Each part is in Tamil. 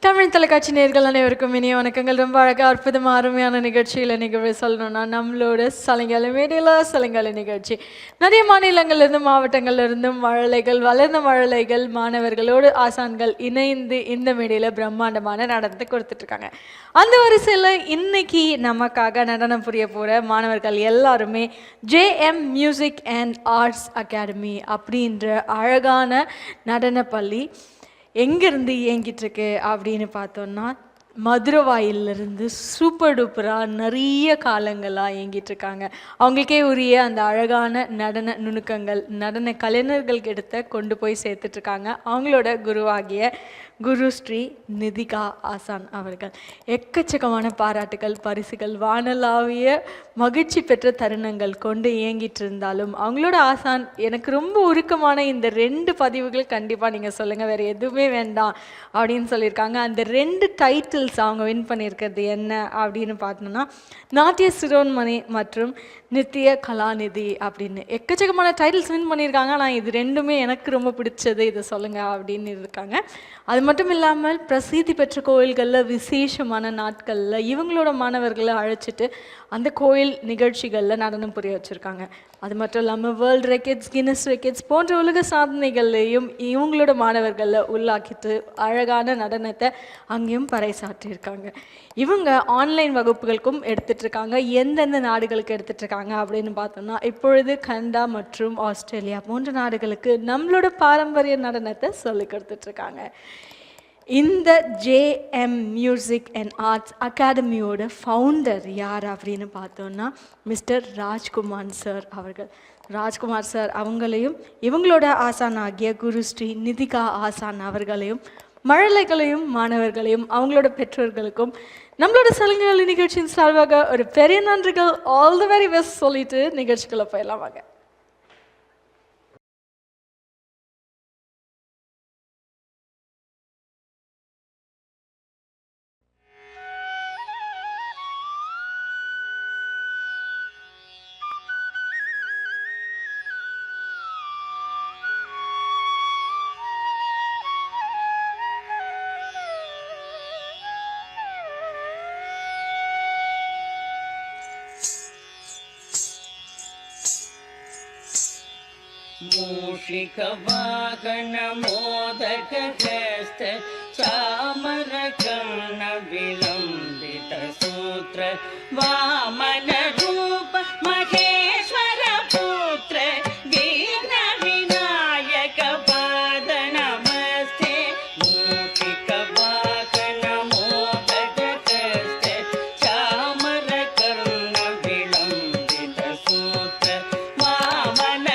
தமிழ் தொலைக்காட்சி நேயர்கள் அனைவருக்கும் இனிய வணக்கங்கள். ரொம்ப அழகாக அற்புதமாக அருமையான நிகழ்ச்சியில் நிகழ்வு சொல்லணும்னா நம்மளோட சலங்கால மேடையில் சலங்கால நிகழ்ச்சி நிறைய மாநிலங்கள்லேருந்து மாவட்டங்கள்லேருந்தும் மழலைகள் வளர்ந்த மழலைகள் மாணவர்களோடு ஆசான்கள் இணைந்து இந்த மேடையில் பிரம்மாண்டமான நடனத்தை கொடுத்துட்ருக்காங்க. அந்த வரிசையில் இன்னைக்கு நமக்காக நடனம் புரிய போகிற மாணவர்கள் எல்லாருமே JM music and arts academy அப்படின்ற அழகான நடன பள்ளி எங்கேருந்து இயங்கிட்டுருக்கு அப்படின்னு பார்த்தோன்னா மதுரவாயிலிருந்து சூப்பர் டூப்பராக நிறைய காலங்களாக இயங்கிட்டுருக்காங்க. அவங்களுக்கே உரிய அந்த அழகான நடன நுணுக்கங்கள் நடன கலைஞர்கள்கிட்ட கொண்டு போய் சேர்த்துட்ருக்காங்க. அவங்களோட குருவாகிய குரு ஸ்ரீ நிதிகா ஆசான் அவர்கள் எக்கச்சக்கமான பாராட்டுகள் பரிசுகள் வானலாவிய மகிழ்ச்சி பெற்ற தருணங்கள் கொண்டு இயங்கிட்டு இருந்தாலும் அவங்களோட ஆசான் எனக்கு ரொம்ப உருக்கமான இந்த 2 பதிவுகள் கண்டிப்பாக நீங்கள் சொல்லுங்கள், வேறு எதுவுமே வேண்டாம் அப்படின்னு சொல்லியிருக்காங்க. அந்த 2 டைட்டில்ஸ் அவங்க வின் பண்ணியிருக்கிறது என்ன அப்படின்னு பார்த்தோம்னா நாட்டிய சிரோன்மணி மற்றும் நித்திய கலாநிதி அப்படின்னு எக்கச்சக்கமான டைட்டில்ஸ் வின் பண்ணியிருக்காங்க. ஆனால் இது 2மே எனக்கு ரொம்ப பிடிச்சது, இதை சொல்லுங்கள் அப்படின்னு இருக்காங்க. அது மட்டும் இல்லாமல் பிரசித்தி பெற்ற கோயில்களில் விசேஷமான நாட்களில் இவங்களோட மாணவர்களை அழைச்சிட்டு அந்த கோயில் நிகழ்ச்சிகளில் நடனம் புரிய வச்சுருக்காங்க. அது மட்டும் இல்லாமல் வேர்ல்டு ரெக்கார்ட்ஸ் கின்னஸ் ரெக்கார்ட்ஸ் போன்ற உலக சாதனைகள்லையும் இவங்களோட மாணவர்களில் உள்ளாக்கிட்டு அழகான நடனத்தை அங்கேயும் பறைசாற்றியிருக்காங்க. இவங்க ஆன்லைன் வகுப்புகளுக்கும் எடுத்துகிட்ருக்காங்க. எந்தெந்த நாடுகளுக்கு எடுத்துகிட்ருக்காங்க அப்படின்னு பார்த்தோம்னா இப்பொழுது கனடா மற்றும் ஆஸ்திரேலியா போன்ற நாடுகளுக்கு நம்மளோட பாரம்பரிய நடனத்தை சொல்லிக் கொடுத்துட்ருக்காங்க. இந்த ஜேஎம் மியூசிக் அண்ட் ஆர்ட்ஸ் அகாடமியோட ஃபவுண்டர் யார் அப்படின்னு பார்த்தோன்னா மிஸ்டர் ராஜ்குமார் சார் அவர்கள். ராஜ்குமார் சார் அவங்களையும் இவங்களோட ஆசான் ஆகிய குரு ஸ்ரீ நிதிகா ஆசான் அவர்களையும் மழலைகளையும் மாணவர்களையும் அவங்களோட பெற்றோர்களுக்கும் நம்மளோட சலங்கால நிகழ்ச்சியின் சார்பாக ஒரு பெரிய நன்றிகள். ஆல் தி வெரி பெஸ்ட் சொல்லிட்டு நிகழ்ச்சிக்குள்ளே போயிடலாம் வாங்க. मूषिकवाहन मोदकहस्त चामरकर्ण विलम्बित सूत्र वामन रूप महेश्वर पुत्र दीन विनायक पाद नमस्ते. मूषिकवाहन मोदकहस्त चामरकर्ण विलम्बित सूत्र वामन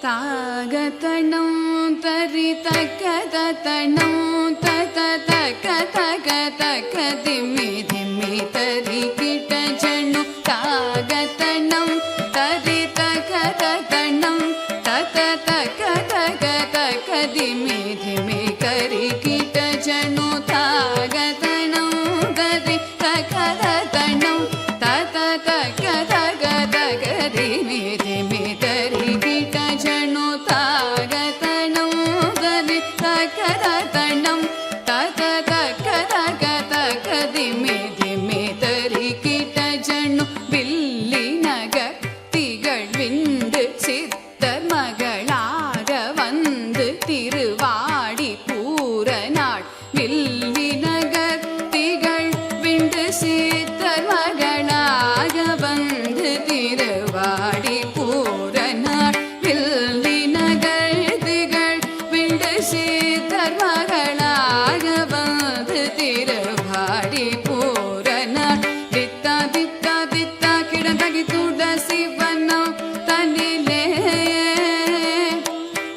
தாகதனம் தரி தக்கதனம் தத தக்க தக தக்க திம்மி திம்மி தரி கிட்ட ஜனு தாகதனம் தரி தக்கதனம் தத தக்க தக தக்க திம்மி திம்மி கரி கிட்ட ஜனு தாகதனம் தரி தக்கதனம் தத தக்க தக தக திம்மி திம்மி தரி கிட்ட ஜனு தாகதனம் தரி தக்கதனம் தத தக்க தக தக திம்மி திம்மி தரி கிட்ட ஜனு வில்லி நகர் திகழ் விண்டு சித்தர் மகளாக வந்து திருவாடி பூர நாள் வில்லி நகர் திகழ் விண்டு சித்தர் மகளாக வந்து திருவாடி பூர நாள் வில்லி நகர் திகழ் விண்டு சித்தர் மகளாக வந்து திருவாடி பூர நாள் தித்தா தித்தா தித்தா கிடந்தகி துட சிவனம் தன்னிலே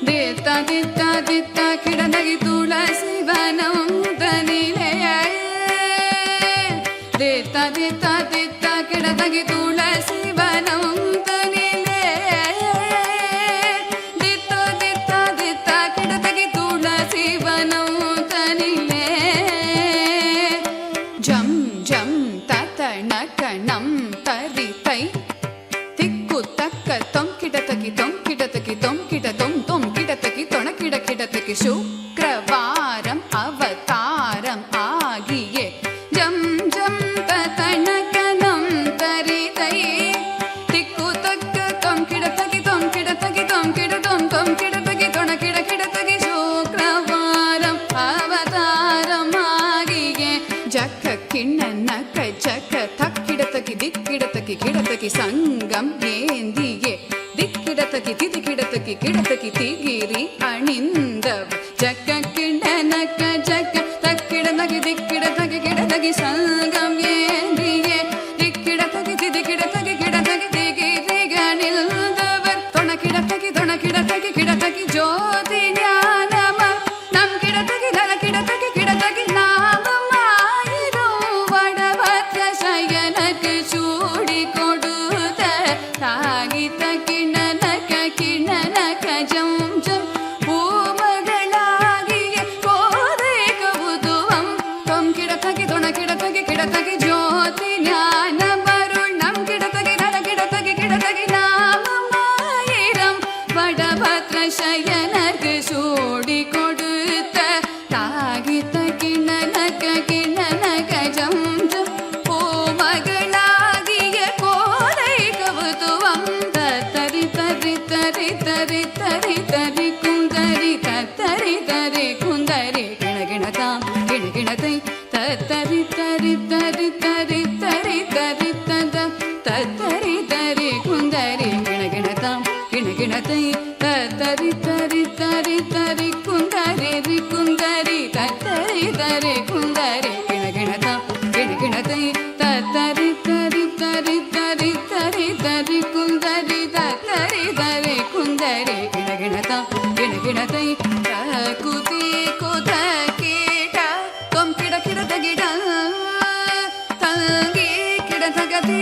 தித்தா தித்தா தித்தா கிடந்தகி துள சிவனம் தன்னிலே தித்தா தித்தா தித்தா கிடந்தகி துள சிவனம் தன்னிலே தித்தா தித்தா தித்தா கிடந்தகி துள சிவனம் தன்னிலே ஜம் ஜம் தத்தண கணம் தரித்தை திக்கு தக்க தொம் கிடத்தகி தொம் கிடத்தகி தொம் கிட தொம் தொம் கிடத்தகி தொண கிட கிடத்தகி சுக்ரவாரம் அவதாரம் ஆகிய ஜம் ஜம் தத்தண கணம் தரித்தை திக்கு தக்க தொம் கிடத்தகி தொம் கிடத்தகி தொம் கிட தொம் தொம் கிடத்தகி தொண கிட கிடத்தகி சுக்ரவாரம் அவதாரம் ஆகிய ஜக்க கிண்ணனக்க ஜக்க தக்கிடத்தகி திக்கிடத்தகி கிடத்தகி சங்கம் ஏந்தியே திக்கிடத்தகி திதி கிடத்தகி கிடத்தகி திகிரி அணிந்தவ ஜக்க கிண்ணனக்க ஜக்க தக்கிடத்தகி திக்கிடத்தகி கிடத்தகி சங்கம் ஏந்தியே திக்கிடத்தகி திதி கிடத்தகி கிடத்தகி திகிரி அணிந்தவர் தொண கிடத்தகி கிடத்தகி ஜோதி ஞானம நம் கிடத்தகி நல கிடத்தகி கிடத்தகி நாமம் ஆயிரம் வடபத்ர சயனக்கு சூடி கொடுத்த தாகித்த கிண்ணனக ஜம் ஜம் பூமகளாகிய கோதை கவுதுவம் தொம் கிடத்தகி தொண கிடத்தகி கிடத்தகி ஜோதி ஞானம் அருள் நம் கிடத்தகி நல கிடத்தகி கிடத்தகி நாமம் ஆயிரம் வடபத்ர சயனக்கு சூடி கொடுத்த தாகித்த கிண்ணனக ஜம் ஜம் பூமகளாகிய கோதை கவுதுவம் தரி தரி தரி தரி தரி தரி குந்தரி தரி தரி குந்தரி கிணகிணதாம் கிணகிணதை தரி தரி தரி தரி தரி தரி தத தரி தரி குந்தரி கிணகிணதாம் கிணகிணதை தரி தரி தரி தரி குந்தரி குந்தரி தரி தரி குந்தரி கிணகிணதாம் கிணகிணதை தரி தரி தரி தரி தரி தரி குந்தரி தரி தரி குந்தரி கிணகிணதாம் கிணகிணதை குதி குத கீட தொம் கிட கிட கிட தங்கி கிட தகதி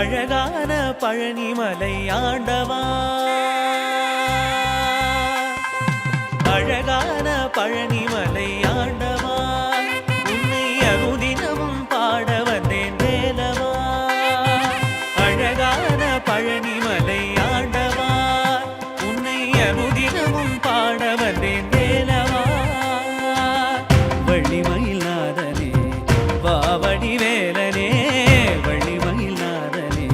அழகான பழனிமலை ஆண்டவா, அழகான பழனிமலை ஆண்டவா, உன்னை அனுதினமும் பாட வந்தேன் வேலவா. அழகான பழனிமலை ஆண்டவா, உன்னை அனுதினமும் பாட வந்தேன் வேலவா. வள்ளிமயில் நாதனே வாவடி வேலனே, வள்ளிமயில் நாதனே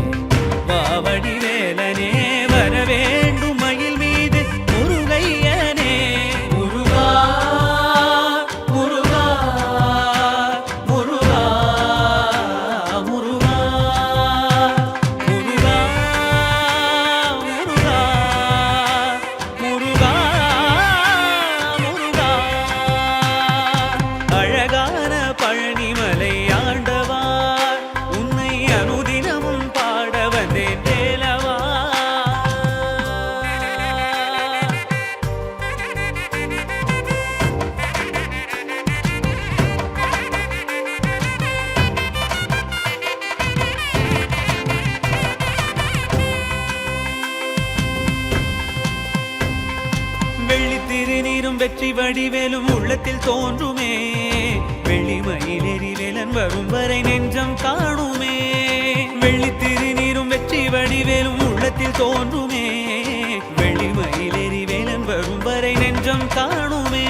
வாவடி வேலனே, வர வேண்டும் மயில் மீது முருகையனே. முருகா முருகா முருகா முருகா முருகா முருகா முருகா முருகா. அழகான பழனிமலை ஆண்டவா, உன்னை அனுதினமும் பாட வந்தேன் வேலவா. வெள்ளி திருநீரும் வெற்றி வடிவேலும் உள்ளத்தில் தோன்றுமே, வெள்ளிமயிலேறி வேலன் வரும் வரை நெஞ்சம் காணுமே. வெள்ளி திருநீரும் வெற்றி வடிவேலும் உள்ளத்தில் தோன்றுமே, வெள்ளிமயிலேறி வேலன் வரும் வரை நெஞ்சம் காணுமே.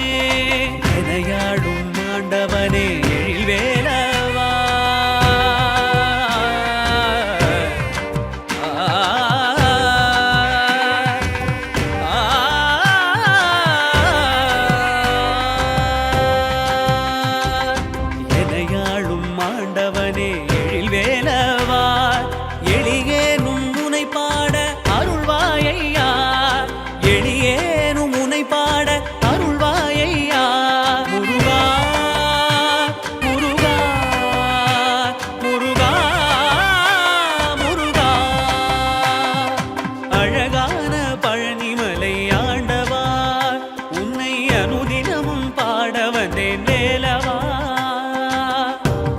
எனையாடும் ஆண்டவனே எழில் வேலவா, எனையாளும் ஆண்டவனே எழில் வேலவா, எளியேனும் உனை பாட அருள்வாயையா, எளியேனும் உனை பாட அருள்வாயையா. முருகா முருகா முருகா முருகா. அழகான பழனிமலை ஆண்டவா, உன்னை அனுதினமும் பாட வந்தேன் வேலவா.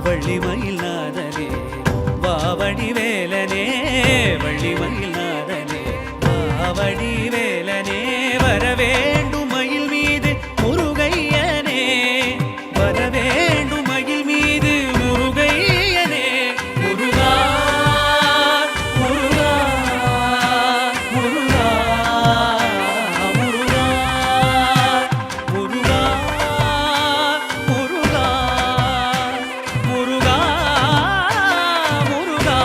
வள்ளிமயில் நாதனே வாவடி வேலனே, வள்ளிமயில் நாதனே வாவடி வேலனே, வர வேண்டும் மயில் மீது முருகையனே, வர வேண்டும் மயில் மீது முருகையனே. முருகா முருகா முருகா முருகா முருகா முருகா முருகா முருகா.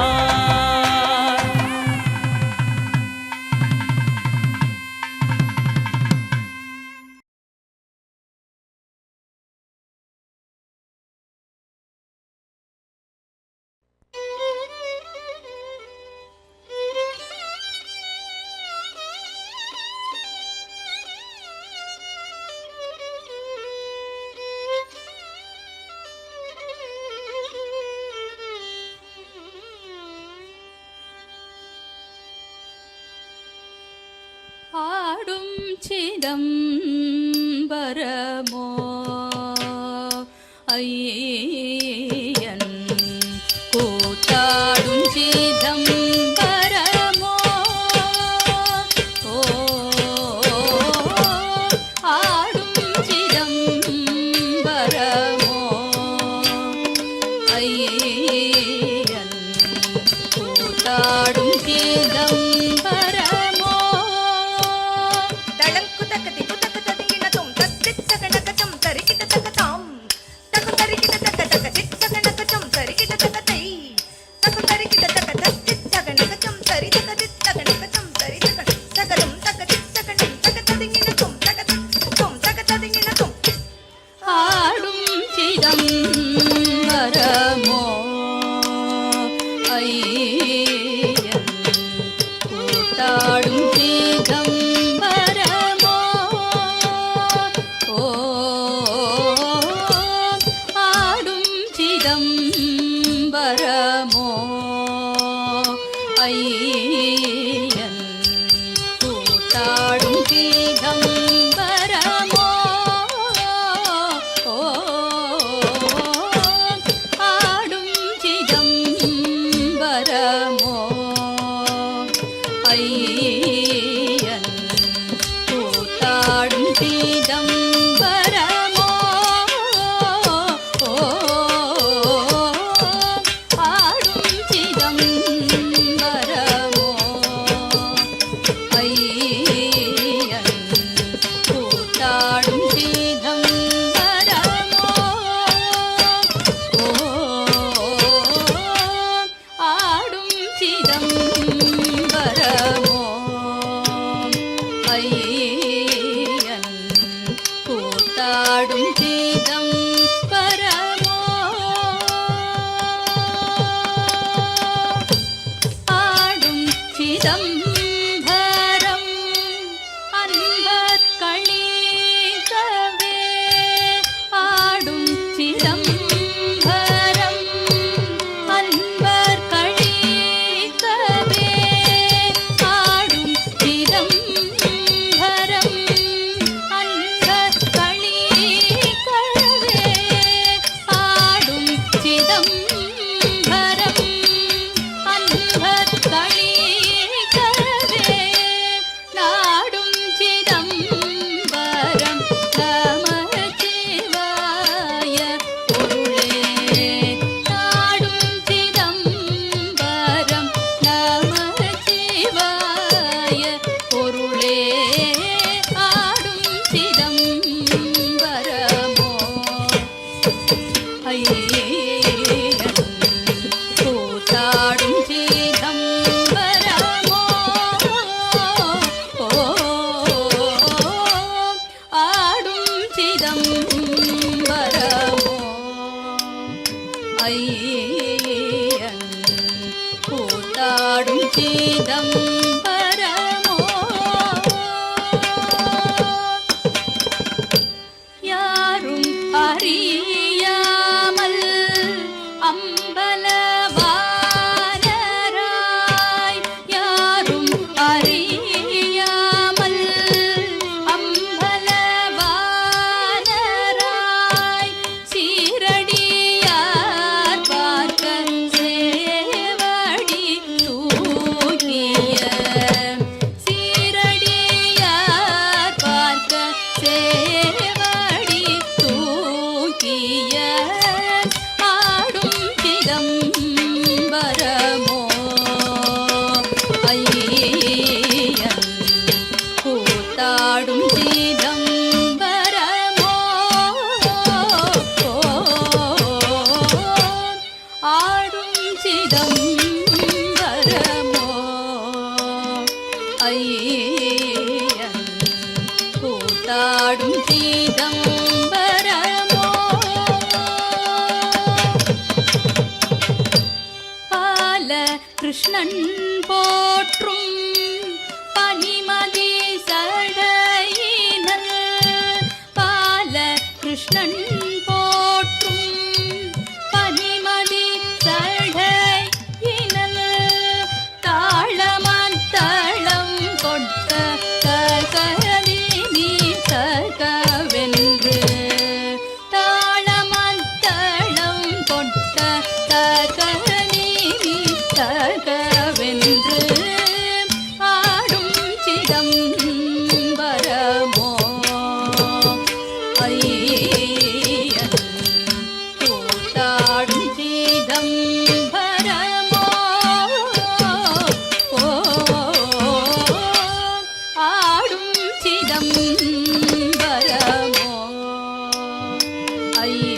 ஆடும் சிதம்பரமோ ஐயன், கூத்தாடும் சிதம்பரமோ. ஓ ஆடும் சிதம்பரமோ ஐயன், கூத்தாடும் சிதம்பரமோ. தளங்கு தக்கதி புத்தக ததியினதும் தத்திச்சகனகதம் தரிக்கிட்ட தகதாம் தகு தரிக்கிட்ட தகத சிதம்பரமோ ஆடும் சிதம்பரம் அன்பர் களிக்கவே ஆடும் சிதம்பரம் அன்பர் களிக்கவே ஆடும் சிதம்பரம் அன்பர் களிக்கவே ஆடும் சிதம்பரம் அன்பர் களிக்கவே நாடும் சிதம்பரம் நமச்சிவாய பொருளே நாடும் சிதம்பரம் நமச்சிவாய பொருளே ஆடும் சிதம்பரமோ ஐயன் கூத்தாடும் சிதம்பரமோ ஆடும் சிதம்பரமோ ஐயன் கூத்தாடும் சிதம்பரமோ யாரும் அறியாமல் அம்பலவானராய் யாரும் அறியாமல் அம்பலவானராய் சீரடியார் பார்க்க சேவடி தூக்கிய சீரடியார் பார்க்க சேவடி தூக்கிய ஆடும் சிதம்பரமோ ஐயன் கூத்தாடும் சிதம்பரமோ ஆடும் சிதம்பரமோ ஐயன் கூத்தாடும் சிதம்பரமோ பால கிருஷ்ணன் போற்றும் பனிமதி சடையினல் பால கிருஷ்ணன் போற்றும் பனிமதி சடையினல் தாளமத்தளம் கொட்ட ககதி நீ சகவென்று தாளமத்தளம் கொட்ட ககதி நீ சகவென்று ஆடும் சிதம்பரமோ ஐயன் கூத்தாடும் சிதம்பரமோ ஆடும் சிதம்பரமோ ஐயன்